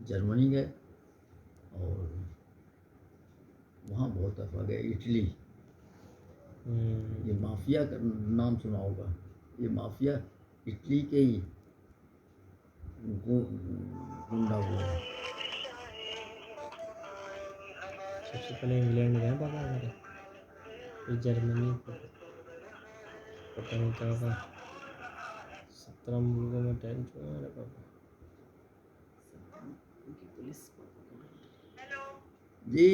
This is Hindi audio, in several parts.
जर्मनी गए और वहाँ बहुत दफ़ा गए। इटली, ये माफिया का नाम सुना होगा, ये माफिया इटली के ही गुंडा हुआ है। सबसे पहले इंग्लैंड गए पापा हमारे, फिर जर्मनी, पता नहीं क्या होगा, 17 मुल्कों में टहल चुके हैं मेरे पापा। जी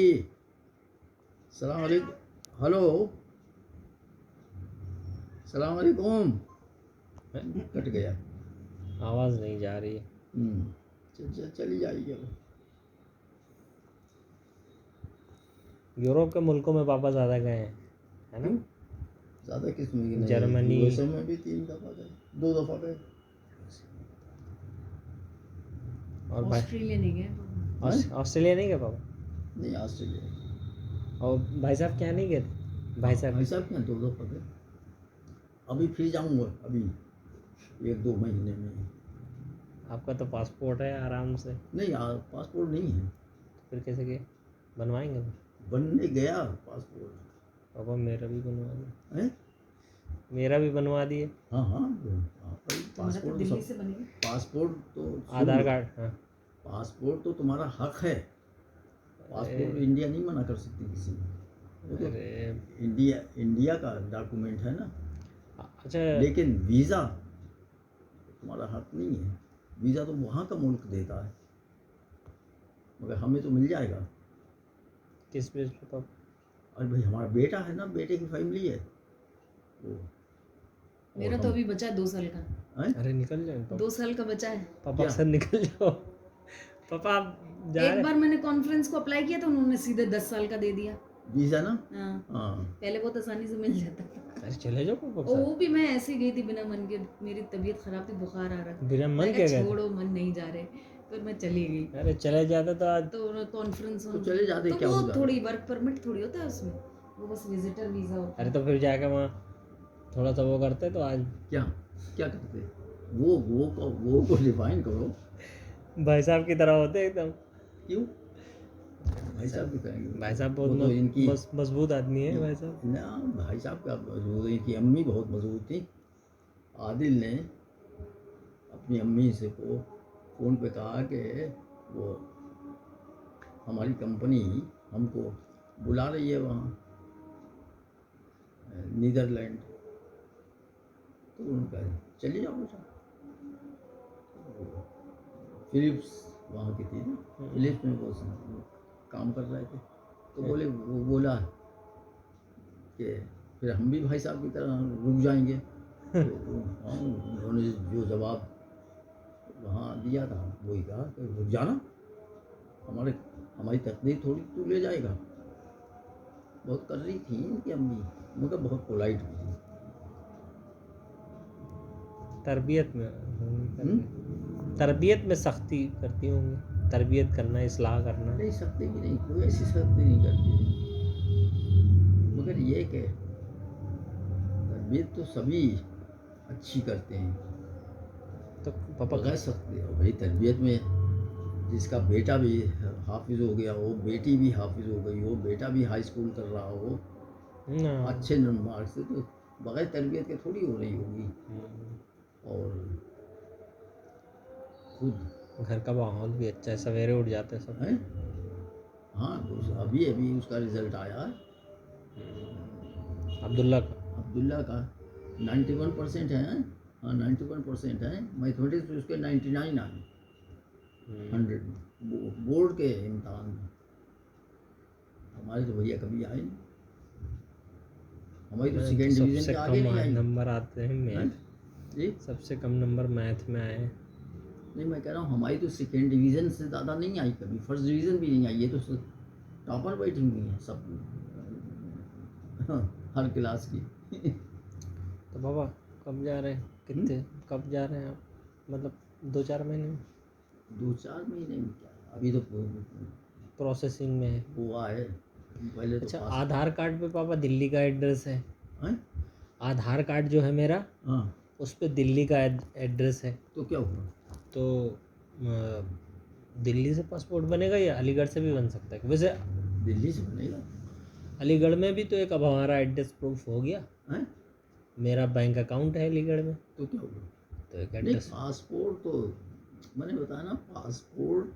सलाम अलैकुम, हेलो सलाम अलैकुम, कट गया, आवाज़ नहीं जा रही है। चली जाएगी अब। यूरोप के मुल्कों में पापा ज़्यादा गए हैं, है ना? ज़्यादा किस में गए? जर्मनी, यूएसए में भी 3 दफ़ा गए, 2 दफ़ा गए। और ऑस्ट्रेलिया नहीं गए? ऑस्ट्रेलिया नहीं गए पापा? नहीं, ऑस्ट्रेलिया। और भाई साहब क्या नहीं गए थे? भाई साहब क्या 2 दफ़ा गए। अभी फिर जाऊँगा, अभी 1-2 महीने में। आपका तो पासपोर्ट है आराम से। नहीं, पासपोर्ट नहीं है। फिर कैसे गए? बनवाएंगे? बनने गया पासपोर्ट। पापा मेरा भी बनवा दिए। हैं? मेरा भी बनवा दिए। हाँ हाँ, पासपोर्ट दिल्ली से बनेगा। पासपोर्ट तो आधार कार्ड, हाँ। पासपोर्ट तो तुम्हारा हक है। पासपोर्ट इंडिया नहीं मना कर सकती किसी को। वो तो इंडिया का डॉक्यूमेंट है ना। अच्छा, लेकिन वीज़ा तुम्हारा हक नहीं है। वीज़ा तो वहाँ का मुल्क देता है, मगर हमें तो मिल जाएगा। किस बेस पे पापा? अरे भाई, हमारा बेटा है ना, बेटे की फैमिली है वो। मेरा तो अभी बचा है 2 साल का। अरे निकल जाए पापा। 2 साल का बचा है। पापा सर निकल जाओ पापा, आप जा रहे? एक बार मैंने कॉन्फ्रेंस को अप्लाई किया तो उन्होंने सीधे 10 साल का दे दिया वीज़ा ना। हाँ, पहले बहुत आसानी से मिल जाता था। अरे चले जाओ पापा। वो भी मैं ऐसे गई थी बिना मन के, मेरी तबीयत खराब थी, बुखार आ रहा था, बिना मन मैंने के कहा गए? छोड़ो, मन नहीं जा रहे, फिर मैं चली गई। अरे चले जाते तो आज। तो कॉन्फ्रेंस तो चले जाते, तो क्या वो होता है? थोड़ी वर्क परमिट थोड़ी होता है उसमें, वो बस विजिटर वीजा होता अरे है। तो फिर जाके वहाँ थोड़ा सा वो करते तो आज। क्या क्या करते? वो को डिफाइन करो। भाई साहब की तरह होते एकदम। क्यों? भाई साहब भी करेंगे। भाई साहब बहुत वो तो इनकी मजबूत आदमी है भाई साहब। ना, भाई साहब का मजबूत, इनकी अम्मी बहुत मजबूत थी। आदिल ने अपनी अम्मी से को फ़ोन पे कहा कि वो हमारी कंपनी हमको बुला रही है वहाँ नीदरलैंड। तो उन्होंने कहा चलिए जाओ बेटा। फिलिप्स वहाँ की थी ना, फिलिप्स में वो काम कर रहे थे। तो वो बोला कि फिर हम भी भाई साहब की तरह रुक जाएंगे। तो हाँ, उन्होंने जो जवाब वहाँ दिया था वही कहा कि रुक जाना, हमारी तकदीर थोड़ी तू ले जाएगा। बहुत कर रही थी इनकी अम्मी, मगर बहुत पोलाइट भी थी। तरबियत में सख्ती करती होंगी, तरबियत करना, इस्लाह करना। नहीं, सख्ती भी नहीं, कोई ऐसी सख्ती नहीं करती, मगर ये कि तरबियत तो सभी अच्छी करते हैं। तो पापा बगैर सख्ती भाई, तरबियत में जिसका बेटा भी हाफिज़ हो गया हो, बेटी भी हाफिज़ हो गई हो, बेटा भी हाई स्कूल कर रहा हो अच्छे मार्क्स से, तो बगैर तरबियत के थोड़ी हो रही होगी। और खुद घर का माहौल भी अच्छा है, सवेरे उठ जाते हैं सब। है। हाँ, अभी उसका रिजल्ट आया है अब्दुल्ला का 91% है। हाँ, 91% है। मैथमेटिक्स उसके 99 आए 100 बोर्ड के इम्तहान में। हमारे तो भैया कभी आए नहीं, हमारी तो सेकेंड डिवीज़न के आगे नहीं आई। नंबर आते हैं मैथ जी, सबसे कम नंबर मैथ में आए। नहीं, मैं कह रहा हूँ हमारी तो सेकेंड डिवीज़न से ज़्यादा नहीं आई कभी, फर्स्ट डिवीज़न भी नहीं आई। ये तो टॉपर बैठी हुई हैं सब हर क्लास की। तो बाबा कब जा रहे हैं? कितने कब जा रहे हैं आप? मतलब 2-4 महीने में? 2-4 महीने में क्या, अभी तो प्रोसेसिंग में है। हुआ है पहले तो। अच्छा, आधार कार्ड पे पापा दिल्ली का एड्रेस है। हैं? आधार कार्ड जो है मेरा, उस पे दिल्ली का एड्रेस है। तो क्या हुआ? तो दिल्ली से पासपोर्ट बनेगा या अलीगढ़ से भी बन सकता है? वैसे दिल्ली से बनेगा। अलीगढ़ में भी तो एक अब हमारा एड्रेस प्रूफ हो गया, हैं? मेरा बैंक अकाउंट है अलीगढ़ में, तो क्या हुआ? तो एक नहीं, एड्रेस। पासपोर्ट तो मैंने बताया ना, पासपोर्ट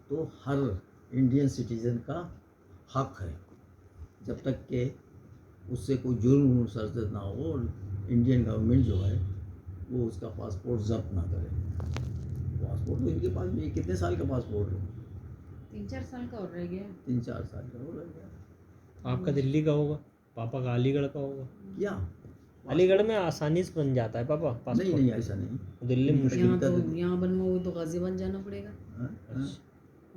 तो हर इंडियन सिटीजन का हक है, जब तक के उससे कोई जुर्म सरजद ना हो और इंडियन गवर्नमेंट जो है वो उसका पासपोर्ट जब्त ना करे। पासपोर्ट तो इनके पास भी कितने साल का पासपोर्ट है? 3-4 साल का और रह गया है। 3-4 साल का हो गया। आपका दिल्ली का होगा, पापा का अलीगढ़ का होगा। क्या अलीगढ़ में आसानी से बन जाता है पापा नहीं पासपोर्ट। नहीं, ऐसा नहीं। दिल्ली में मुश्किल। यहाँ तो यहाँ बनवाओगे तो गाजियाबाद जाना पड़ेगा। हाँ, हाँ।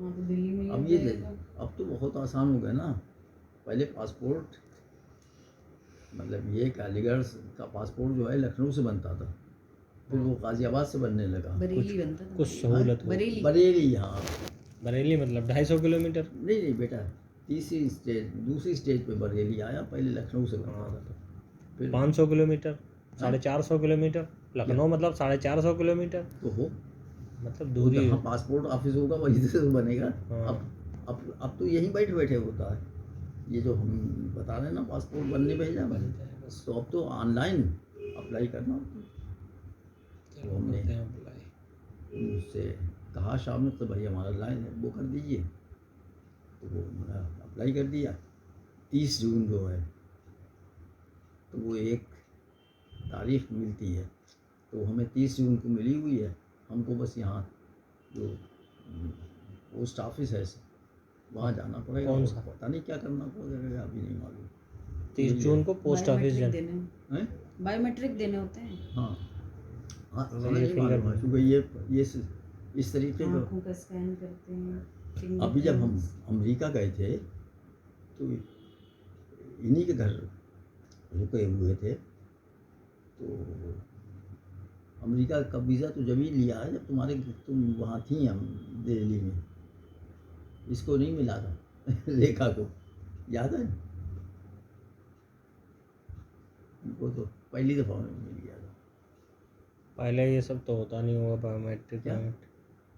वहाँ तो दिल्ली में ही अब हो ये जाएगा। अब तो बहुत आसान हो गया ना। पहले पासपोर्ट मतलब ये कि अलीगढ़ का पासपोर्ट जो है लखनऊ से बनता था, फिर वो गाजियाबाद से बनने लगा। बरेली बनता था। कुछ सहूलत हो। बरेली। बरेली, हाँ। बरेली मतलब 250 किलोमीटर। नहीं नहीं बेटा, दूसरी स्टेज पे बरेली आया, पहले लखनऊ से बनता था। फिर 500 किलोमीटर, 450 किलोमीटर। लखनऊ मतलब 450 किलोमीटर, तो हो मतलब दूरी। जहाँ पासपोर्ट ऑफिस होगा वहीं से बनेगा। हाँ। अब तो यहीं बैठे बैठे होता है। ये जो हम बता रहे हैं ना, पासपोर्ट बनने भेजा बन जाए बस। तो अब तो ऑनलाइन अप्लाई करना होता है। चलो हमने करते हैं अप्लाई। उससे कहा शाम में तो भाई हमारा लाइन है वो कर दीजिए, तो वो मैंने अप्लाई कर दिया। 30 जून को है तो वो एक तारीख मिलती है, तो हमें 30 जून को मिली हुई है। हमको बस यहाँ जो पोस्ट ऑफिस है वहाँ जाना पड़ेगा। कौन और सा? पता नहीं क्या करना पड़ेगा, अभी नहीं मालूम। 30 जून को पोस्ट ऑफिस बायोमेट्रिक जाना। देने हैं? बायोमेट्रिक देने होते हैं। हाँ हाँ, तो हमें ये नहीं मालूम है फिंगर- क्योंकि ये इस तरीके का। आँखों का स्कैन करते हैं। अभी जब हम fingerprints। अमेरिका गए थे तो इन्हीं के घर रुके हुए थे, तो अमेरिका का वीज़ा तो जब ही लिया है जब तुम वहाँ थी हम दिल्ली में। इसको नहीं मिला था रेखा को, याद है? उनको तो पहली दफ़ा में मिल गया था। पहले ये सब तो होता नहीं होगा बायोमेट्रिक। क्या?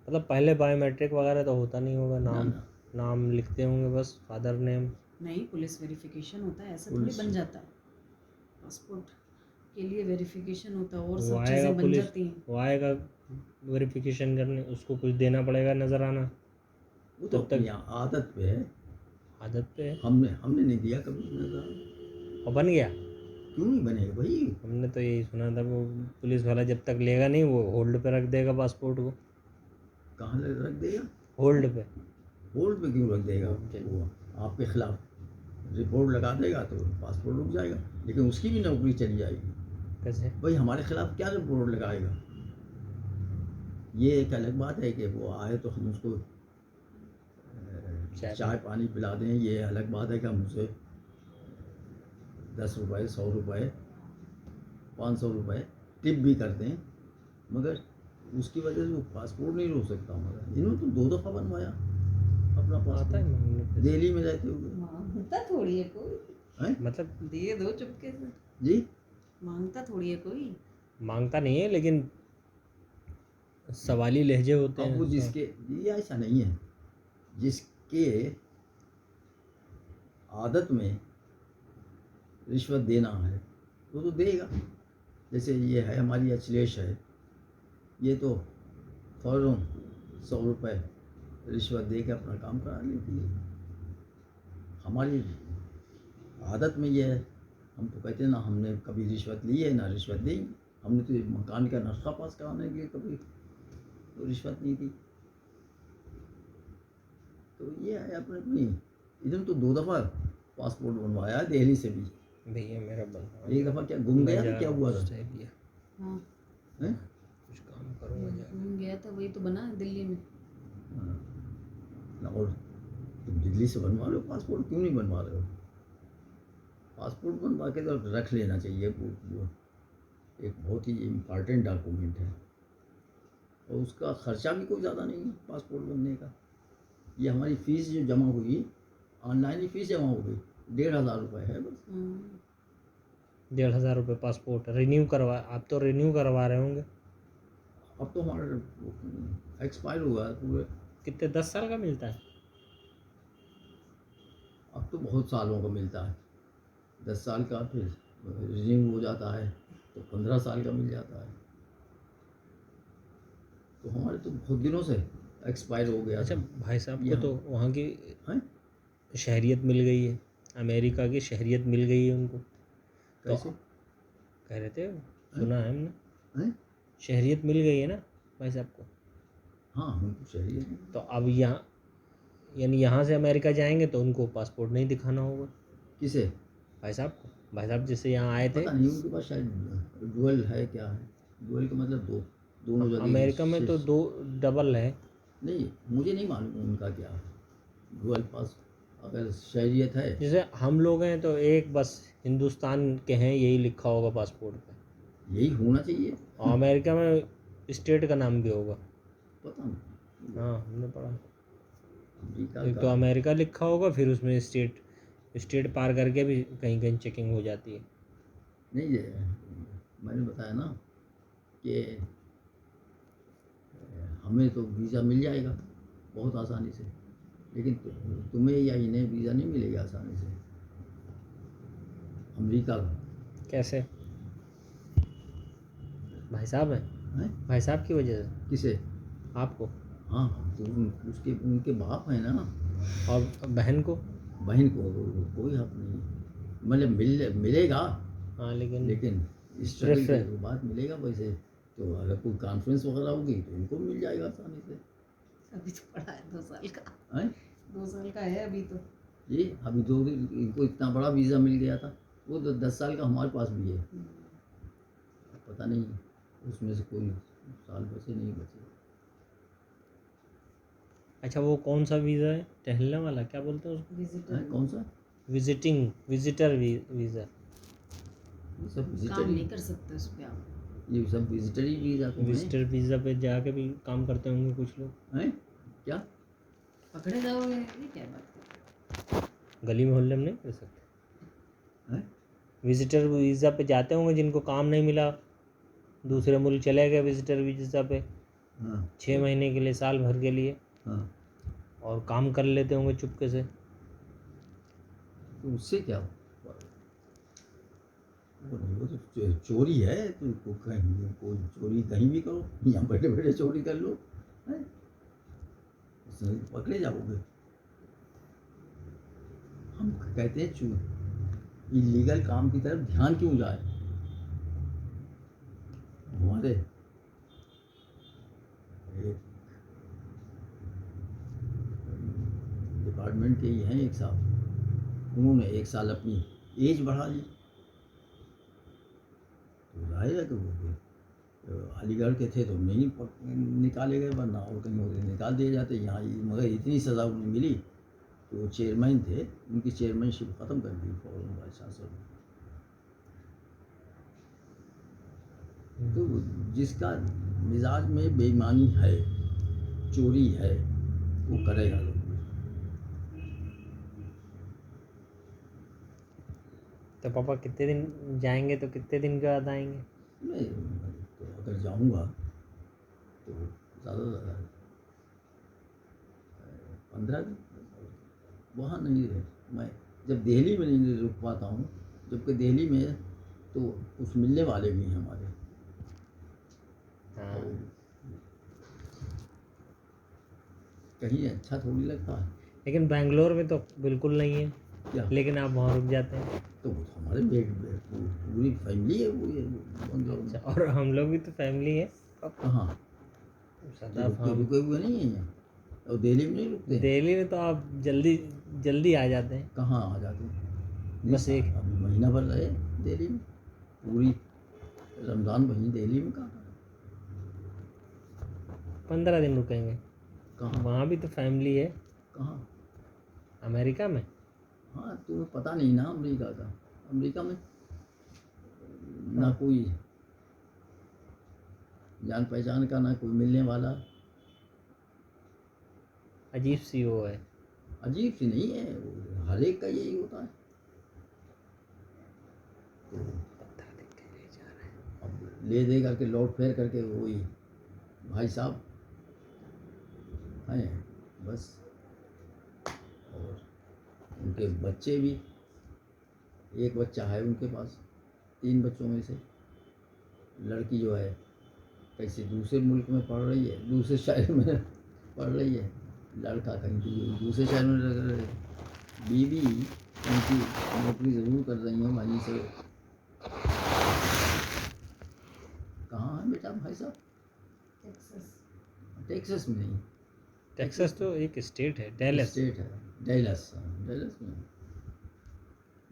मतलब पहले बायोमेट्रिक वगैरह तो होता नहीं होगा। नाम ना। नाम लिखते होंगे बस, फादर नेम। नहीं, पुलिस वेरिफिकेशन होता है, ऐसा थोड़ी पुलिस- बन जाता है। पासपोर्ट के लिए वेरिफिकेशन होता है और वो सब आएगा चीज़ें बन पुलिस, जाती हैं। वो आएगा वेरिफिकेशन करने, उसको कुछ देना पड़ेगा, नजर आना। वो तो तब तक- अपनी आदत पे है। आदत पे है। हमने नहीं दिया कभी नजर। और बन गया। क्यों नहीं बनेगा भाई? हमने तो यही सुना था, वो पुलिस वाला जब तक लेगा नहीं वो होल्ड पे रख देगा पासपोर्ट को। कहाँ रख देगा? होल्ड पे। होल्ड पे क्यों रख देगा? वो आपके खिलाफ रिपोर्ट लगा देगा तो पासपोर्ट रुक जाएगा, लेकिन उसकी भी नौकरी चली जाएगी। कैसे? भाई हमारे खिलाफ क्या रिपोर्ट लगाएगा? ये एक अलग बात है कि वो आए तो हम उसको चाय पानी पिला दें, ये अलग बात है कि हम उसे 10 रुपये 100 रुपये 500 रुपये टिप भी कर दें, मगर उसकी वजह से वो पासपोर्ट नहीं रोक सकता हमारा। इन्होंने तो 2 दफ़ा बनवाया अपना आता है पासपोर्ट मांगने पे। दिल्ली में रहते हुए। मांगता थोड़ी है कोई, हैं? मतलब दे दो चुपके से। जी मांगता थोड़ी है कोई। मांगता नहीं है, लेकिन सवाली लहजे होते अब हैं। वो जिसके, ये ऐसा नहीं है, जिसके आदत में रिश्वत देना है वो तो देगा। जैसे ये है हमारी अखिलेश है, ये तो फ़ौरन 100 रुपये रिश्वत दे के अपना काम करा लेती है। हमारी आदत में ये है, हम तो कहते हैं ना हमने कभी रिश्वत ली है ना रिश्वत दी। हमने तो मकान का नक्शा पास कराने के लिए कभी तो रिश्वत नहीं दी। तो ये है अपनी इधर तो 2 दफ़ा पासपोर्ट बनवाया है दिल्ली से भी। भैया मेरा बनवा। एक दफ़ा क्या गुम गया था, क्या हुआ था? भैया हाँ, हैं? कुछ काम करूँगा जाके। घूम गया था, वही तो बना है दिल्ली में। हाँ। ना, और तुम दिल्ली से बनवा लो पासपोर्ट, क्यों नहीं बनवा रहे हो? पासपोर्ट बनवा के तो रख लेना चाहिए। वो एक बहुत ही इम्पॉर्टेंट डॉक्यूमेंट है और उसका ख़र्चा भी कोई ज़्यादा नहीं है पासपोर्ट बनने का। ये हमारी फ़ीस जो जमा हुई, ऑनलाइन ही फ़ीस जमा हो गई, 1,500 रुपये है बस। 1,500 रुपये पासपोर्ट रिन्यू करवा। आप तो रिन्यू करवा रहे होंगे। अब तो हमारा एक्सपायर हुआ है पूरे। कितने 10 साल का मिलता है? अब तो बहुत सालों का मिलता है, 10 साल का, फिर रिन्यू हो जाता है तो 15 साल का मिल जाता है। तो हमारे तो बहुत दिनों से एक्सपायर हो गया अच्छा था। भाई साहब को यहाँ तो वहाँ की हैं शहरियत मिल गई है, अमेरिका की शहरियत मिल गई है उनको, तो कैसे कह रहे थे, सुना है हमने, हैं? शहरियत मिल गई है ना भाई साहब को। हाँ उनको चाहिए। तो अब यहाँ यानी यहाँ से अमेरिका जाएंगे तो उनको पासपोर्ट नहीं दिखाना होगा किसे भाई साहब को। भाई साहब जैसे यहाँ आए थे, पता नहीं, उनके पास शायद डुअल है, क्या है डुअल का मतलब दोनों जगह अमेरिका में तो 2 डबल है। नहीं, मुझे नहीं मालूम उनका क्या है डुअल पास, अगर शहरियत है। जैसे हम लोग हैं तो एक बस हिंदुस्तान के हैं यही लिखा होगा पासपोर्ट पे, यही होना चाहिए। और अमेरिका में स्टेट का नाम भी होगा। पता नहीं, हाँ हमने पढ़ा, अमेरिका एक तो का अमेरिका लिखा होगा, फिर उसमें स्टेट पार करके भी कहीं कहीं चेकिंग हो जाती है। नहीं है। मैंने बताया ना कि हमें तो वीज़ा मिल जाएगा बहुत आसानी से, लेकिन तुम्हें या इन्हें वीज़ा नहीं मिलेगा आसानी से अमेरिका का। कैसे? भाई साहब हैं, हैं? भाई साहब की वजह से किसे? आपको हाँ तो उसके उनके बाप हैं ना, और बहन को। बहन को कोई हक नहीं, मतलब मिलेगा, हाँ लेकिन लेकिन स्ट्रगल के प्रेफर बाद मिलेगा। वैसे तो अगर कोई कॉन्फ्रेंस वगैरह होगी तो उनको भी मिल जाएगा आसानी से। अभी तो पढ़ा है 2 साल का, हैं? 2 साल का है अभी तो। ये अभी तो इनको इतना बड़ा वीज़ा मिल गया था, वो तो 10 साल का हमारे पास भी है। पता नहीं उसमें से कोई साल बचे नहीं बचे। अच्छा वो कौन सा वीज़ा है, टहलने वाला क्या बोलते हैं उसको? विजिटर हैं? कौन सा? Visitor visa. ये सब विजिटर काम ही, नहीं कर सकते उस पे आप। ये सब विजिटर ही वीज़ा तो हैं। विजिटर वीज़ा पे जाके भी काम करते होंगे कुछ लोग। हैं? क्या? पकड़े जाओगे, ये क्या बात है? गली मोहल्ले में नहीं कर सकते। हैं? विजिटर वीज़ा पे जाते होंगे जिनको काम नहीं मिला, दूसरे मुल्क चले गए विजिटर वीज़ा पे हाँ 6 महीने के लिए, साल भर के लिए, हाँ, और काम कर लेते होंगे चुपके से। तो उससे क्या वो तो चोरी है, तो कहीं कोई चोरी कहीं भी करो, यहाँ बैठे बैठे चोरी कर लो, हैं? उसमें पकड़े जाओगे। हम कहते हैं इलीगल काम की तरफ ध्यान क्यों जाए। हमारे एक डिपार्टमेंट के ही हैं एक साहब, उन्होंने 1 साल अपनी एज बढ़ा ली, तो जाहिर है कि वो अलीगढ़ के थे तो नहीं निकाले गए, वरना और कहीं और निकाल दिए जाते यहाँ। मगर इतनी सज़ा उन्हें मिली कि वो चेयरमैन थे, उनकी चेयरमैनशिप ख़त्म कर दी फौरन वाइस चांसलर ने। तो जिसका मिजाज में बेईमानी है, चोरी है, वो करेगा लोग। तो पापा कितने दिन जाएंगे, तो कितने दिन के बाद आएंगे? मैं तो अगर जाऊंगा तो ज़्यादा से ज़्यादा 15 दिन। वहाँ नहीं रह, मैं जब दिल्ली में नहीं रुक पाता हूँ, जबकि दिल्ली में तो कुछ मिलने वाले भी हैं हमारे। हाँ और कहीं अच्छा थोड़ी लगता है। लेकिन बेंगलोर में तो बिल्कुल नहीं है, क्या? लेकिन आप वहाँ रुक जाते हैं। तो वो तो हमारे पूरी फैमिली है वो, ये बंगलोर में। अच्छा, और हम लोग भी तो फैमिली है। कहाँ सदा रुके रुके हुए नहीं हैं यहाँ, और दिल्ली में नहीं रुकते हैं। दिल्ली में तो आप जल्दी जल्दी आ जाते हैं। कहाँ आ जाते हैं? बस एक अभी महीना भर रहे दिल्ली में, पूरी रमज़ान वहीं दिल्ली में। कहाँ 15 दिन रुकेंगे। कहाँ वहाँ भी तो फैमिली है, कहाँ? अमेरिका में। हाँ तुम्हें पता नहीं ना अमेरिका का। अमेरिका में ना हाँ। कोई जान पहचान का, ना कोई मिलने वाला। अजीब सी वो है। अजीब सी नहीं है, वो हर एक का यही होता है। तो 15 दिन के लिए जा रहे हैं। अब ले दे करके लौट फेर करके वही भाई साहब हैं बस। और उनके बच्चे भी, एक बच्चा है उनके पास, 3 बच्चों में से। लड़की जो है कैसे दूसरे मुल्क में पढ़ रही है, दूसरे शहर में पढ़ रही है। लड़का कहीं दूसरे शहर में रह रहे। बीवी उनकी नौकरी ज़रूर कर रही है वहीं से। कहाँ है बेटा भाई साहब? टेक्सास में नहीं, टेक्सास तो एक स्टेट है, डैलस। स्टेट है डैलस। डैलस में,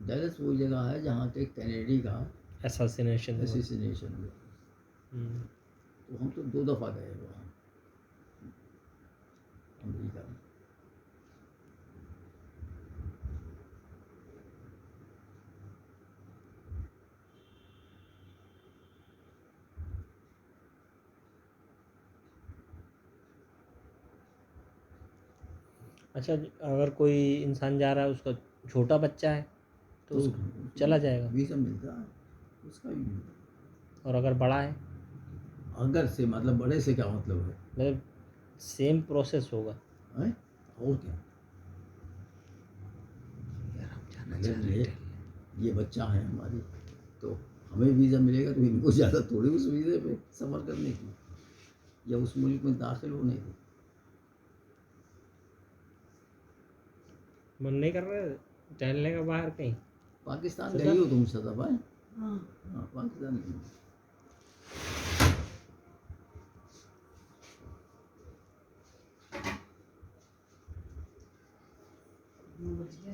डैलस वो जगह है जहाँ के कैनेडी का असैसिनेशन हुआ। एसोसिएशन हुआ। तो हम तो 2 दफ़ा गए वहाँ अमेरिका में। अच्छा, अगर कोई इंसान जा रहा है, उसका छोटा बच्चा है तो चला जाएगा, वीज़ा मिलता है, उसका भी मिलता है। और अगर बड़ा है अगर से मतलब बड़े से क्या मतलब है? मतलब सेम प्रोसेस होगा। हैं? और क्या? अगर ये बच्चा है हमारी, तो हमें वीज़ा मिलेगा तो इनको ज़्यादा थोड़ी उस वीज़े पे सफ़र करने की या उस मुल्क में दाखिल होने की। मन नहीं कर रहा है टहलने का बाहर कहीं? पाकिस्तान सदा? गई हो तुम सदा भाई? हाँ हाँ पाकिस्तान गई हो।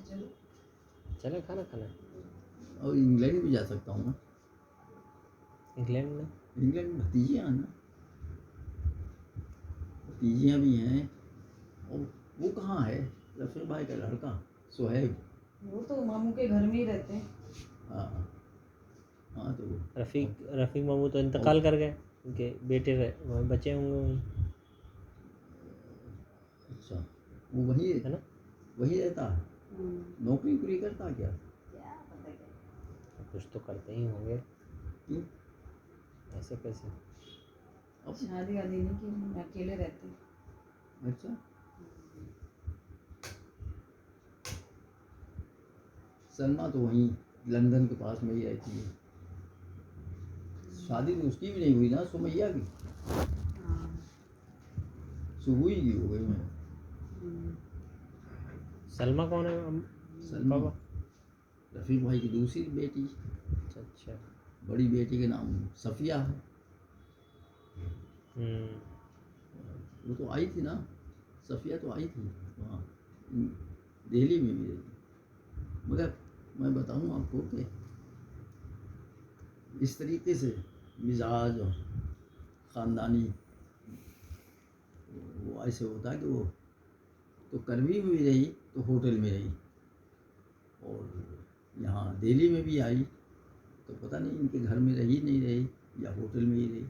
चलो। चले खाना खाना। और इंग्लैंड भी जा सकता हूँ मैं। इंग्लैंड में इंग्लैंड में भतीजियाँ हैं ना, भतीजियाँ भी हैं। और वो कहाँ है? रफीक भाई का लड़का सुहैब। वो तो मामू के घर में ही रहते हैं। हाँ हाँ तो रफ़ीक मामू तो इंतकाल कर गए, उनके बेटे वहीं बचे होंगे वहीं, अच्छा वो वही है ना? वही रहता है, नौकरी पूरी करता क्या? क्या पता क्या। कुछ तो करते ही होंगे, क्यों? ऐसे कैसे? अब शादी वादी नहीं की, अकेले रहते हैं। अच्छा सलमा तो वहीं लंदन के पास में ही रहती है। शादी तो उसकी भी नहीं हुई ना, सुमैया की। हाँ। सुबुई की हो गई मैं। सलमा कौन है सलमा बाबा? रफीक भाई की दूसरी बेटी। अच्छा अच्छा। बड़ी बेटी के नाम सफ़िया है। वो तो आई थी ना, सफ़िया तो आई थी वहाँ दिल्ली में भी रही। मगर मैं बताऊँ आपको कि इस तरीके से मिजाज और ख़ानदानी वो ऐसे होता है कि वो तो करवी में भी रही तो होटल में रही, और यहाँ दिल्ली में भी आई तो पता नहीं इनके घर में रही नहीं रही या होटल में ही रही।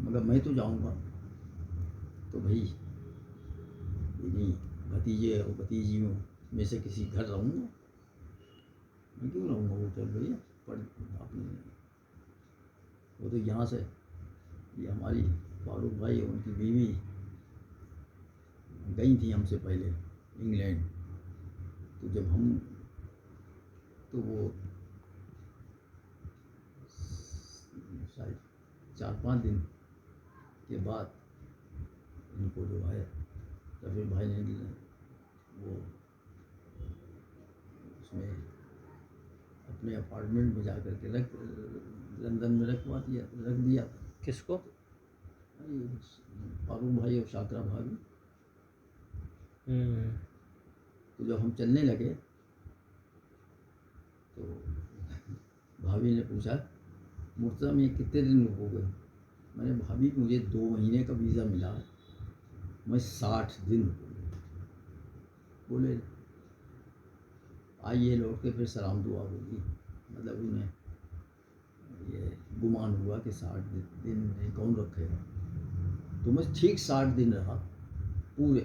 मगर मैं तो जाऊँगा तो भाई इन्हीं भतीजे और भतीजियों में से किसी घर रहूँगा। मैं क्यों रहूँगा होटल भैया? पर अपने वो तो यहाँ से ये हमारी फारूक भाई और उनकी बीवी गई थी हमसे पहले इंग्लैंड। तो जब हम तो वो शायद 4-5 दिन के बाद इनको जो है रफीक भाई ने वो उसमें अपने अपार्टमेंट में जा कर के लंदन में रख दिया। किसको? फारूक भाई और शाकरा भाभी। तो जब हम चलने लगे तो भाभी ने पूछा मुर्तज़ा में कितने दिन हो गए? मैंने भाभी मुझे 2 महीने का वीज़ा मिला, मैं 60 दिन। बोले आइए लौट के फिर सलाम दुआ होगी। मतलब उन्हें ये गुमान हुआ कि 60 दिन में कौन रखेगा। तो मैं ठीक 60 दिन रहा पूरे।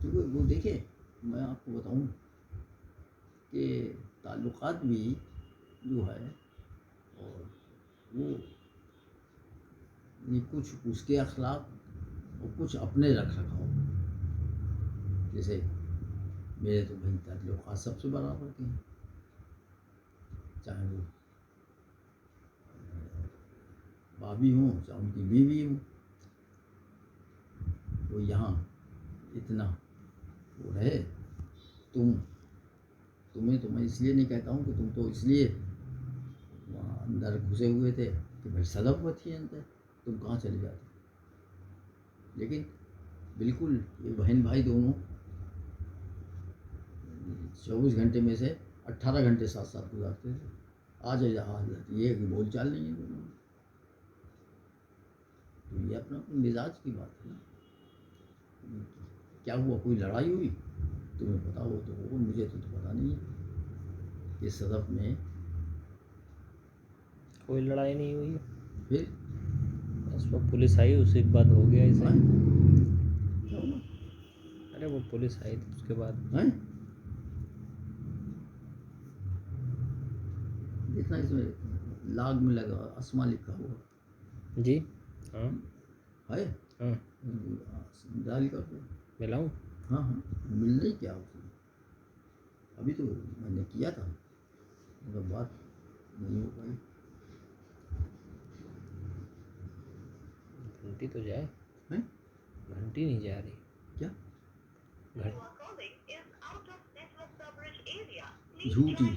तो वो देखिए मैं आपको बताऊं कि ताल्लुकात भी जो है, और वो ये कुछ उसके अखलाक और कुछ अपने रख रखाव। जैसे मेरे तो भाई ताल्लुकात सबसे बराबर के हैं, चाहे वो भाभी हूँ चाहे उनकी बीवी हूँ। वो यहाँ इतना वो रहे, तुम्हें तो मैं इसलिए नहीं कहता हूँ कि तुम तो इसलिए वहाँ अंदर घुसे हुए थे कि भाई सदब थी अंदर, तुम कहाँ चले जाते। लेकिन बिल्कुल ये बहन भाई दोनों 24 घंटे में से 18 घंटे साथ साथ गुजारते थे। आज ये कि बोल चाल नहीं है दोनों में। तो ये अपना अपने मिजाज की बात है ना। क्या हुआ, कोई लड़ाई हुई, तुम्हें पता हो तो हो, मुझे तो पता नहीं है। इस सदफ में कोई लड़ाई नहीं हुई, फिर बस वो पुलिस आई उसी के बाद हो गया ऐसे। क्या हुआ? अरे वो पुलिस आई थी उसके बाद। हैं? देखना इसमें लाग में लगा अस्मा लिखा हुआ जी हाँ है, हाँ डाल कर दो। मिलाऊँ? हाँ हाँ, मिल नहीं क्या उसमें, अभी तो मैंने किया था मगर बात नहीं हो पाई। घंटी तो जाए, हैं? घंटी नहीं जा रही। क्या घंटी झूठी,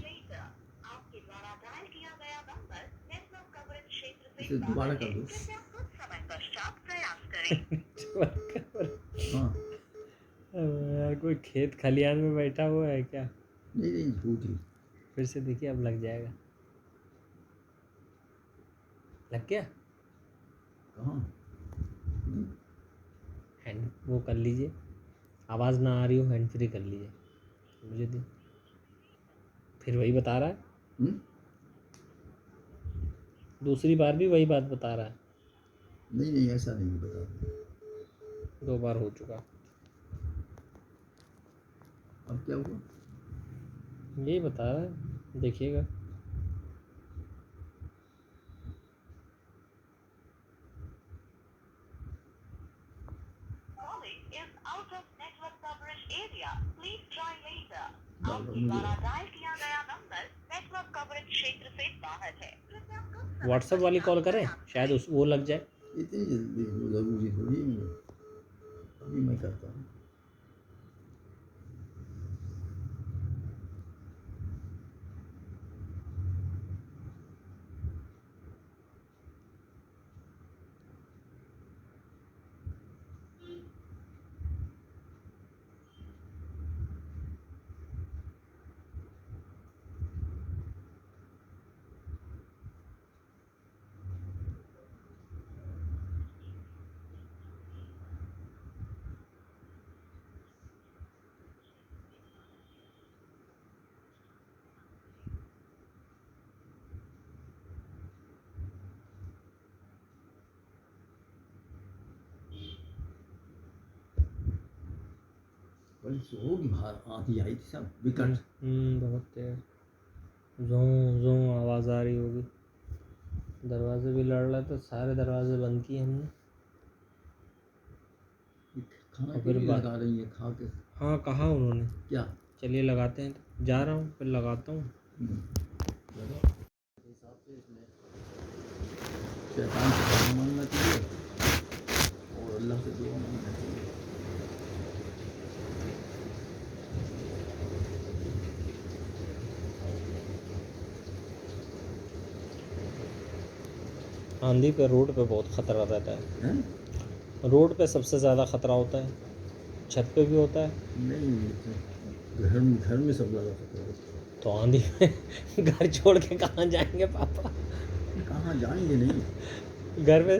इसे दोबारा कर दो। हाँ यार कोई खेत खलियान में बैठा हुआ है क्या? नहीं नहीं, झूठी। फिर से देखिए, अब लग जाएगा। लग गया? कहाँ? हैंड वो कर लीजिए, आवाज़ ना आ रही हो हैंड फ्री कर लीजिए। मुझे दी, फिर वही बता रहा है, दूसरी बार भी वही बात बता रहा है। नहीं नहीं, ऐसा नहीं बता। 2 बार हो चुका। अब क्या हुआ? यही बता रहा है, देखिएगा। व्हाट्सएप वाली कॉल करें, शायद उस वो लग जाए। इतनी जल्दी ज़रूरी थोड़ी है, अभी मैं करता हूँ। बड़ी जोर की बाहर आंधी आई थी सब विकट। बहुत तेज जों जों आवाज़ आ रही होगी। दरवाजे भी लड़ रहा था, सारे दरवाजे बंद किए हमने। खाना और क्यों फिर नहीं बात- लगा रही है खा के? हाँ कहा उन्होंने, क्या? चलिए लगाते हैं। तो जा रहा हूँ, फिर लगाता हूँ। लगा। हिसाब से इसमें शैतान से दुआ मांगना चाहिए और अल्लाह से दुआ मांगना चाहिए। आंधी पे रोड पे बहुत ख़तरा रहता है। हैं? रोड पे सबसे ज़्यादा ख़तरा होता है, छत पे भी होता है। नहीं, ये तो घर में सब ज़्यादा खतरा है। तो आंधी में घर छोड़ के कहाँ जाएंगे पापा? कहाँ जाएंगे? नहीं, घर में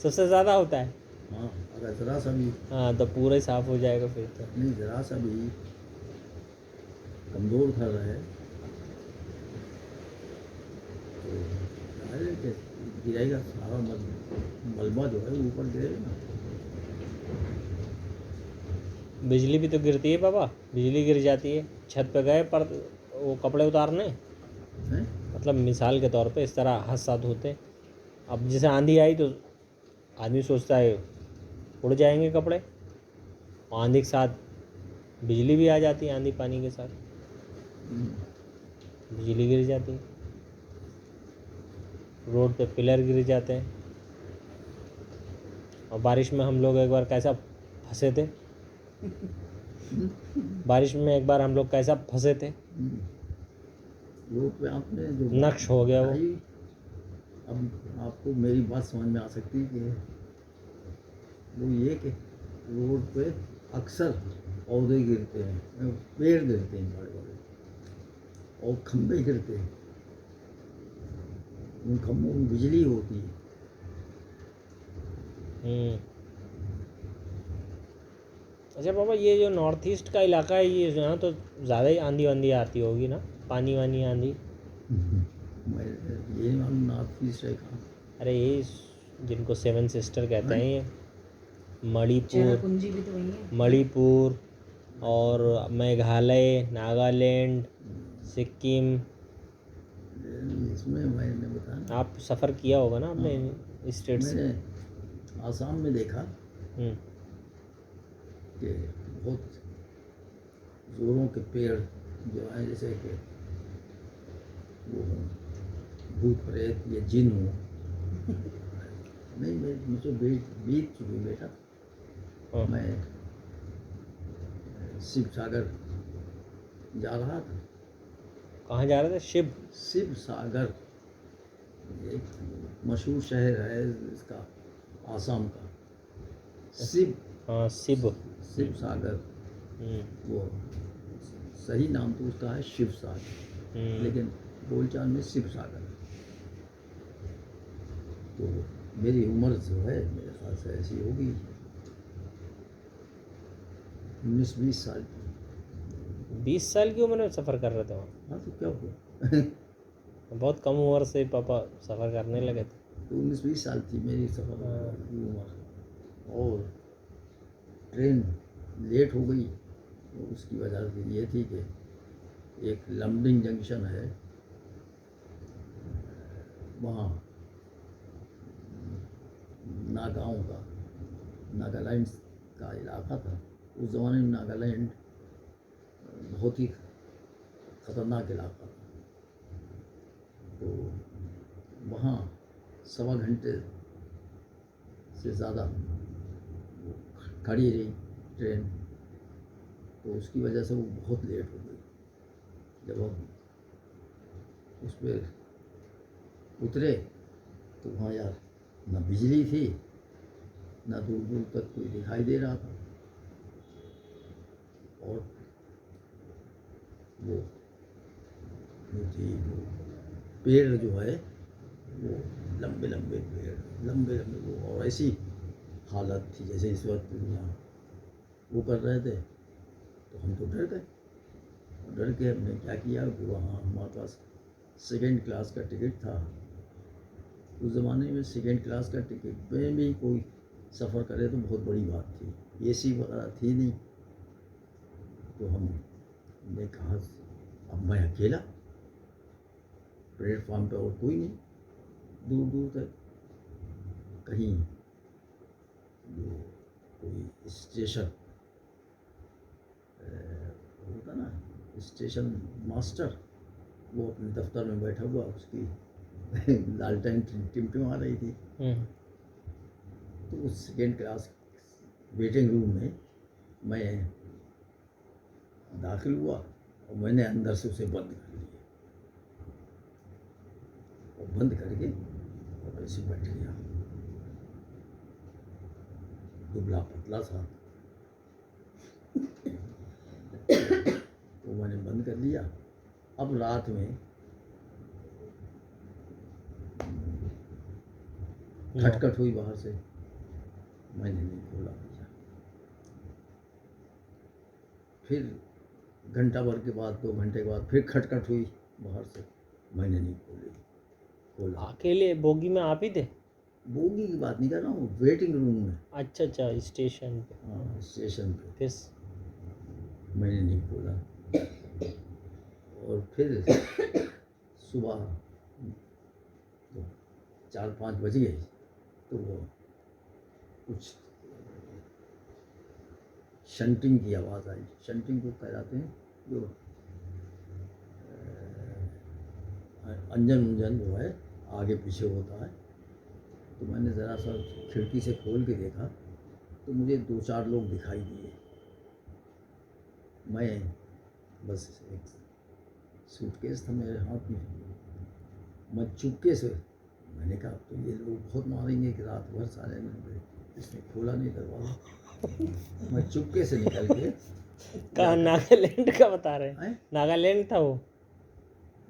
सबसे ज़्यादा होता है। हाँ अगर ज़रा सा भी, हाँ तो पूरा ही साफ़ हो जाएगा फिर तो। नहीं ज़रा सा भी कमज़ोर घर है तो जाहिर है कि गिरेगा सारा मलबा जो है वो ऊपर गिरेगा ना। बिजली भी तो गिरती है पापा, बिजली गिर जाती है। छत पे गए पर वो कपड़े उतारने, हैं? मतलब मिसाल के तौर पे इस तरह हादसा होते। अब जैसे आंधी आई तो आदमी सोचता है उड़ जाएंगे कपड़े, और आंधी के साथ बिजली भी आ जाती है, आंधी पानी के साथ बिजली गिर जाती है, रोड पे पिलर गिर जाते हैं। और बारिश में हम लोग एक बार कैसा फंसे थे, बारिश में एक बार हम लोग कैसा फंसे थे, रोड पे आपने जो नक्श हो गया वो। बताई, अब आपको मेरी बात समझ में आ सकती है कि वो ये कि रोड पे अक्सर पौधे गिरते हैं, पेड़ गिरते हैं बड़े बड़े, और खंभे गिरते हैं। उन खंभों में बिजली होती है। अच्छा पापा, ये जो नॉर्थ ईस्ट का इलाका है, ये यहाँ तो ज़्यादा ही आंधी वांधी आती होगी ना, पानी वानी आंधी। मैं ये नहीं मालूम नॉर्थ ईस्ट है कहाँ। अरे ये जिनको सेवन सिस्टर कहते हैं, ये मणिपुर, चेरापूंजी भी तो वही है। मणिपुर और मेघालय, नागालैंड, सिक्किम। इसमें मैंने बताया, आप सफ़र किया होगा ना आपने स्टेट से। मैंने आसाम में देखा कि बहुत जोरों के पेड़ जो हैं, जैसे कि वो भूत प्रेत या जिन हो। नहीं, मुझे बीत चुकी बेटा। हाँ। मैं शिव सागर जा रहा था। कहाँ जा रहे थे? शिव सागर एक मशहूर शहर है इसका, आसाम का। शिव, हाँ, शिव सागर, वो सही नाम तो उसका है शिव सागर, लेकिन बोलचाल में शिव सागर। तो मेरी उम्र जो है मेरे ख्याल से ऐसी होगी 19-20 साल की। 20 साल की उम्र में सफ़र कर रहे थे वहाँ? हाँ, तो क्या हुआ? बहुत कम उम्र से पापा सफ़र करने लगे थे। तो 19-20 साल थी मेरी सफ़र की उम्र, और ट्रेन लेट हो गई। तो उसकी वजह से ये थी कि एक लमडिंग जंक्शन है, वहाँ नागाओं का, नागालैंड का इलाका था। उस ज़माने में नागालैंड बहुत ही ख़तरनाक इलाका था। तो वहाँ 1.25 घंटे से ज़्यादा खड़ी रही ट्रेन। तो उसकी वजह से वो बहुत लेट हो गई। जब हम उस पर उतरे तो वहाँ यार ना बिजली थी, ना दूर दूर तक कोई दिखाई दे रहा था, और वो थी वो पेड़ जो है वो लंबे लंबे पेड़, लंबे लंबे वो, और ऐसी हालत थी जैसे इस वक्त यहाँ वो कर रहे थे। तो हम तो डर गए। डर के हमने क्या किया कि वहाँ हमारे पास 2nd क्लास का टिकट था। उस ज़माने में 2nd क्लास का टिकट में भी कोई सफ़र करे तो बहुत बड़ी बात थी, एसी वगैरह थी नहीं। तो हमने कहा अब मैं अकेला, प्लेटफॉर्म पे और कोई नहीं, दूर दूर तक कहीं जो कोई स्टेशन होता ना, स्टेशन मास्टर, वो अपने दफ्तर में बैठा हुआ, उसकी लालटेन टिमटिमा रही थी। तो उस 2nd क्लास वेटिंग रूम में मैं दाखिल हुआ, और मैंने अंदर से उसे बंद कर लिया, और बंद करके और ऐसे बैठ गया, दुबला पतला सा। तो मैंने बंद कर लिया। अब रात में खटखट हुई बाहर से, मैंने नहीं खोला भैया। फिर घंटा भर के बाद, 2 घंटे के बाद फिर खटखट हुई बाहर से, मैंने नहीं खोला। अकेले बोगी में आप ही थे? बोगी की बात नहीं कर रहा हूँ, वेटिंग रूम में। अच्छा अच्छा, स्टेशन पे। हाँ, स्टेशन पे। फिर मैंने नहीं खोला, और फिर सुबह तो 4-5 बज गए तो वो कुछ शंटिंग की आवाज़ आई। शंटिंग को कहलाते हैं जो अंजन उंजन जो है आगे पीछे होता है। तो मैंने ज़रा सा खिड़की से खोल के देखा तो मुझे 2-4 लोग दिखाई दिए। मैं बस एक सूटकेस था मेरे हाथ में, मैं चुपके से मैंने कहा तो ये लोग बहुत मारेंगे कि रात भर सारे में इसने खोला नहीं दरवाज़ा। मैं चुपके से निकल के कहाँ नागालैंड का बता रहे हैं? हैं? नागालैंड था वो?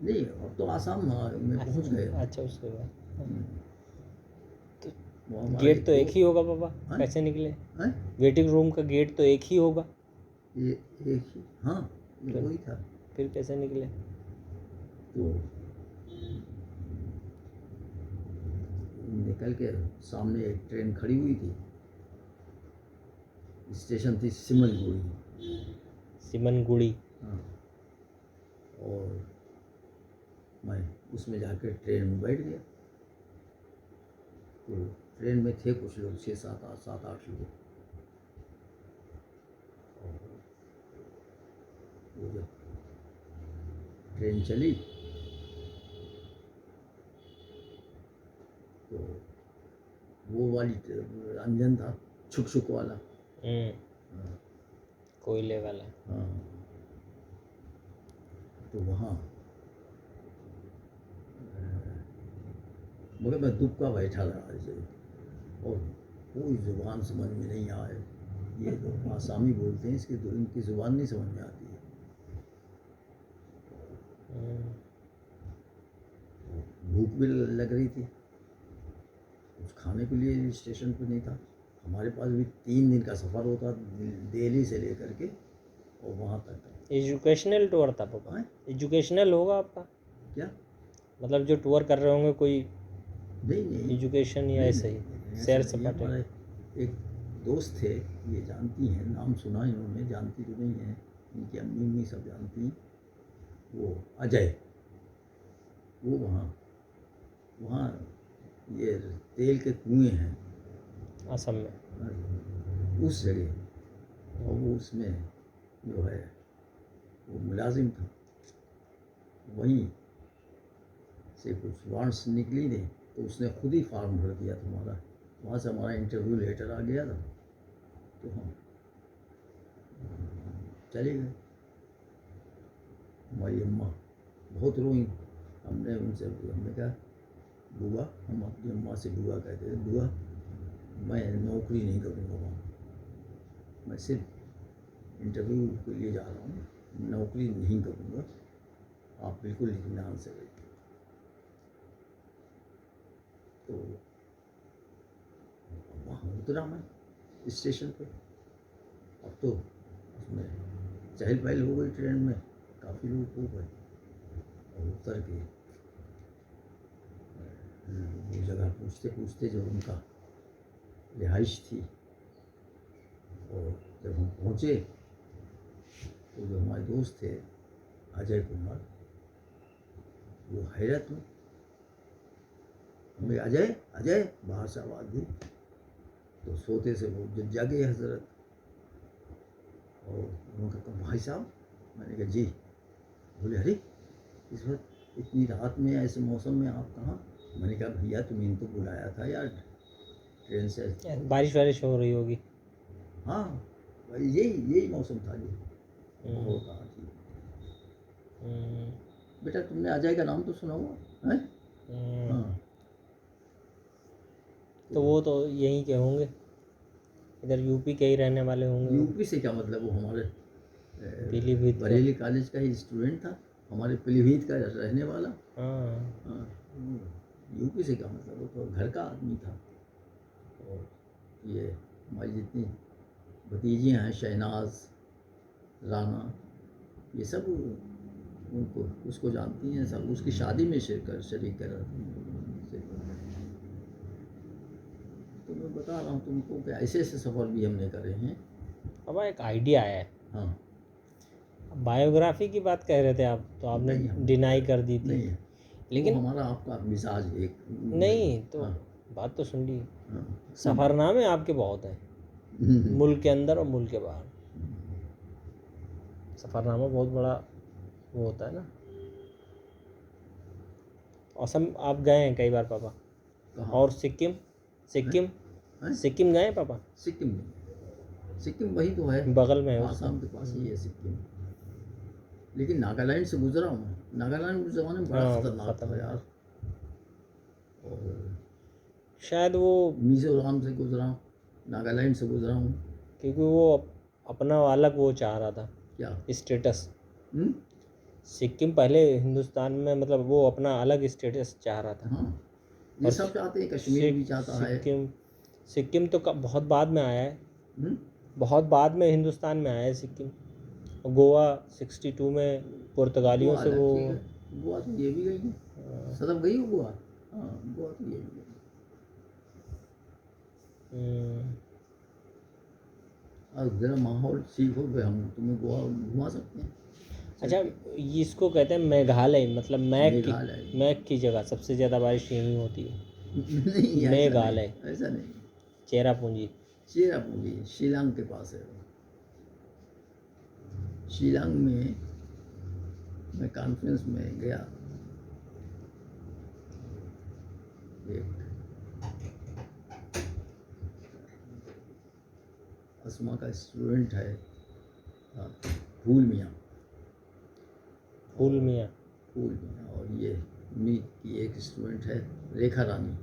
नहीं अब तो आसाम में पहुंच गए। अच्छा उसके बाद वो हमारे गेट तो एक ही होगा पापा, हाँ? कैसे निकले? हैं? वेटिंग रूम का गेट तो एक ही होगा, ये एक ही, हाँ ये वही था। फिर कैसे निकले? तो निकल के सामने एक ट्रेन खड़ी हुई थी, स्टेशन थी सिमलगुड़ी। सिमनगुड़ी। हाँ, और मैं उसमें जाकर ट्रेन में बैठ गया। तो ट्रेन में थे कुछ लोग, 6-7-8 लोग। और वो जब ट्रेन चली तो वो वाली अंजन था, छुक छुक वाला। हाँ, कोयले वाला। हाँ। तो वहाँ मगर मैं दुबका बैठा रहा ऐसे, और कोई ज़ुबान समझ में नहीं आए। ये लोग आसामी बोलते हैं, इनकी ज़ुबान नहीं समझ में आती है। भूख भी लग रही थी, कुछ खाने के लिए स्टेशन पर नहीं था। हमारे पास भी 3 दिन का सफ़र होता दिल्ली से लेकर के और वहाँ तक। एजुकेशनल टूर था पापा? एजुकेशनल होगा आपका क्या मतलब, जो टूर कर रहे होंगे कोई नहीं एजुकेशन या ऐसे ही सैर सपाटे? हमारे एक दोस्त थे, ये जानती हैं, नाम सुना इन्होंने, जानती तो नहीं है, इनकी अम्मी सब जानती हैं। वो अजय, वो वहाँ ये तेल के कुएं हैं असम में, उस जगह, और वो उसमें जो है वो मुलाजिम था। वहीं से कुछ वांट्स निकली थी तो उसने खुद ही फॉर्म भर दिया था हमारा। वहाँ से हमारा इंटरव्यू लेटर आ गया था तो हम चले गए। हमारी अम्मा बहुत रोई। हमने कहा बुआ, हम अपनी अम्मा से बुआ कहते थे, बुआ मैं नौकरी नहीं करूँगा वहाँ, मैं सिर्फ इंटरव्यू के लिए जा रहा हूँ, नौकरी नहीं करूँगा, आप बिल्कुल इत्मीनान से रहिए। तो वहाँ उतरा मैं स्टेशन पे। अब तो उसमें चहल पहल हो गई ट्रेन में, काफ़ी लोग हो गए, और उतर के वो जगह पूछते पूछते जो उनका रिहाइश थी, और जब हम पहुँचे तो जो हमारे दोस्त थे अजय कुमार, वो हैरत में हमें अजय अजय बाहर से आवाज़ दी। तो सोते से वो जब जागे हजरत, और उन्होंने कहा भाई साहब, मैंने कहा जी। बोले अरे इस वक्त इतनी रात में ऐसे मौसम में आप कहाँ? मैंने कहा भैया तुम्हें तो बुलाया था यार ट्रेन से। बारिश वारिश हो रही होगी। हाँ यही मौसम था जी, बहुत कहा थी। बेटा तुमने अजय का नाम तो सुना हुआ है? हाँ। तो वो तो यहीं के होंगे, इधर यूपी के ही रहने वाले होंगे। यूपी से क्या मतलब, वो हमारे पीलीभीत बरेली कॉलेज का ही स्टूडेंट था, हमारे पीलीभीत का रहने वाला। हाँ, यूपी से क्या मतलब, वो तो घर का आदमी था। और ये हमारी जितनी भतीजियाँ हैं, शहनाज, राना, ये सब उनको उसको जानती हैं, सब उसकी शादी में शरीक कर रही थी। तो मैं बता रहा हूँ तुमको कि ऐसे ऐसे सफ़र भी हमने करे हैं। अब एक आइडिया आया है। हाँ, बायोग्राफी की बात कह रहे थे आप, तो आपने नहीं, हम- डिनाई कर दी थी। नहीं है, लेकिन वो हमारा आपका मिजाज एक नहीं तो हाँ, बात तो सुन ली। हाँ, सफ़रनामे आपके बहुत हैं, मुल्क के अंदर और मुल्क के बाहर। सफ़रनामा बहुत बड़ा वो होता है ना। असम आप गए हैं कई बार पापा? कहाँ? और सिक्किम? सिक्किम हैं? सिक्किम गए हैं पापा? सिक्किम नहीं, सिक्किम वही तो है, बगल में है उसका। आसाम के पास ही है सिक्किम। लेकिन नागालैंड से गुजरा हूँ मैं। नागालैंड उस जमाने में बड़ा हाँ, खतरनाक था खतरनाक। यार। और शायद वो मिजोरम से गुजरा हूँ, नागालैंड से गुजरा हूँ। क्योंकि वो अपना अलग वो चाह रहा था, क्या? स्टेटस। हम्म? सिक्किम पहले हिंदुस्तान में मतलब वो अपना अलग स्टेटस चाह रहा था। हाँ, ये और सब चाहते हैं, कश्मीर भी चाहता है। सिक्किम तो बहुत बाद में आया है, हम्म? बहुत बाद में हिंदुस्तान में आया है सिक्किम। और गोवा 62 में पुर्तगालियों गोवा से अलग वो चीज़ है। गोवा तो ये भी गई है, सदम गई हो गोवा? हाँ, गोवा तो ये भी गई। अब जरा माहौल ठीक हो गया, हम तुम्हें गोवा घुमा सकते हैं। अच्छा, ये इसको कहते हैं मेघालय, मतलब मेघालय। मैक की जगह सबसे ज़्यादा बारिश यहीं होती है। नहीं, ऐसा मेघालय, नहीं, ऐसा नहीं। चेरापूंजी। चेरापूंजी शिलांग के पास है। शिलांग में मैं कॉन्फ्रेंस में गया, एक असमा का स्टूडेंट है, हाँ, फूल मियाँ। फूल मियाँ। फूल मियाँ और ये मीत की एक स्टूडेंट है, रेखा रानी।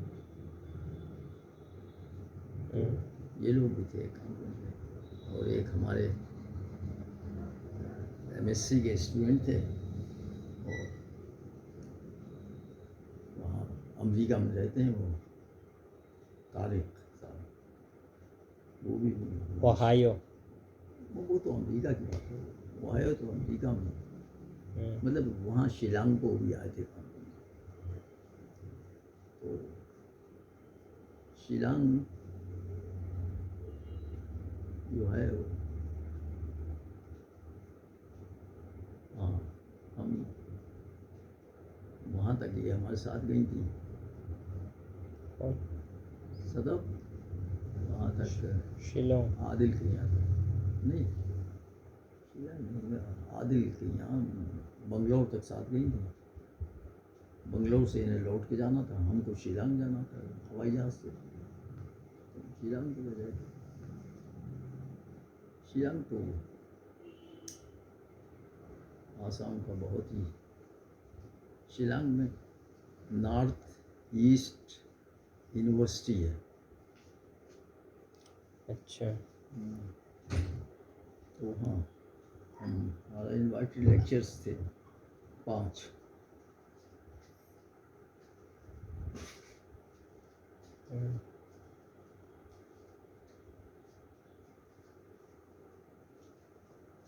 ये लोग भी थे कॉन्फ्रेंस में। और एक हमारे एमएससी के स्टूडेंट थे, और वहाँ अमेरिका में रहते हैं वो, तारिक साहब, वो भी ओहायो। वो तो अमेरिका की बात है, वो आए तो अमेरिका में, मतलब वहाँ शिलांग को भी आए थे कॉन्फ्रेंस में। तो शिलांग जो है वो, हाँ, हम वहाँ तक ये हमारे साथ गई थी सदब, वहाँ तक शिलोंग। आदिल के यहाँ नहीं, शिलांग नहीं, आदिल के यहाँ बंगलौर तक साथ गई थी। बंगलौर से इन्हें लौट के जाना था, हमको शिलांग जाना था हवाई जहाज़ से, तो शिलांग के गए थे। शिलांग तो आसाम का बहुत ही, शिलांग में नॉर्थ ईस्ट यूनिवर्सिटी है। अच्छा। तो हाँ, हमारा इन्वाइटेड लेक्चर्स थे 5।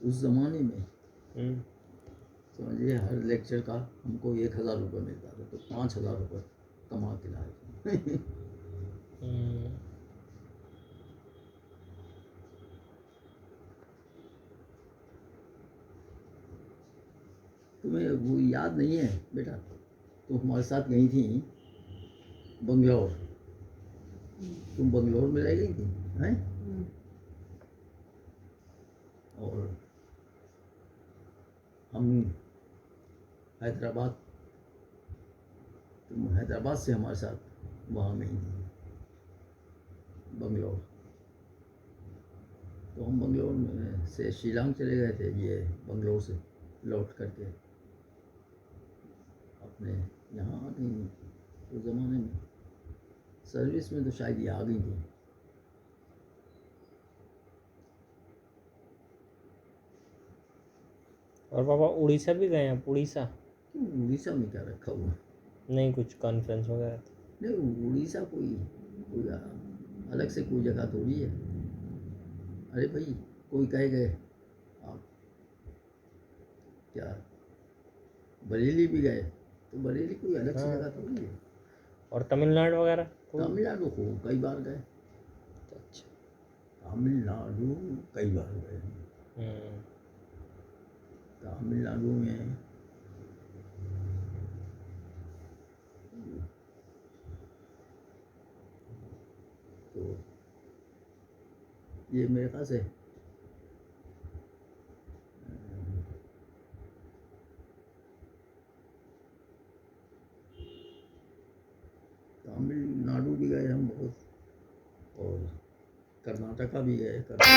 उस ज़माने में समझिए हर लेक्चर का हमको 1000 रुपये मिलता था, तो 5000 रुपये कमा के लाए थे। तुम्हें वो याद नहीं है बेटा? तो हमारे साथ गई थी बंगलौर, तुम बंगलौर में रह गई थी हैं? और हम हैदराबाद, तुम हैदराबाद से हमारे साथ वहाँ गई थी बंगलौर। तो हम बंगलौर में से शिलांग चले गए थे, ये बंगलौर से लौट करके अपने यहाँ आ गई। उस ज़माने में सर्विस में तो शायद ये आ गई थी। और पापा उड़ीसा भी गए हैं? उड़ीसा? क्यों, उड़ीसा में क्या रखा हुआ? नहीं, कुछ कॉन्फ्रेंस वगैरह था? नहीं, उड़ीसा कोई कोई अलग से कोई जगह थोड़ी है। अरे भाई, कोई कहे गए आप क्या बरेली भी गए, तो बरेली कोई अलग से जगह थोड़ी है। और तमिलनाडु वगैरह? तमिलनाडु को कई बार गए, अच्छा। तमिलनाडु कई बार गए, तमिलनाडु में तो ये मेरे ख्याल से तमिलनाडु भी गए हम बहुत, और कर्नाटका भी गए। कर्नाटका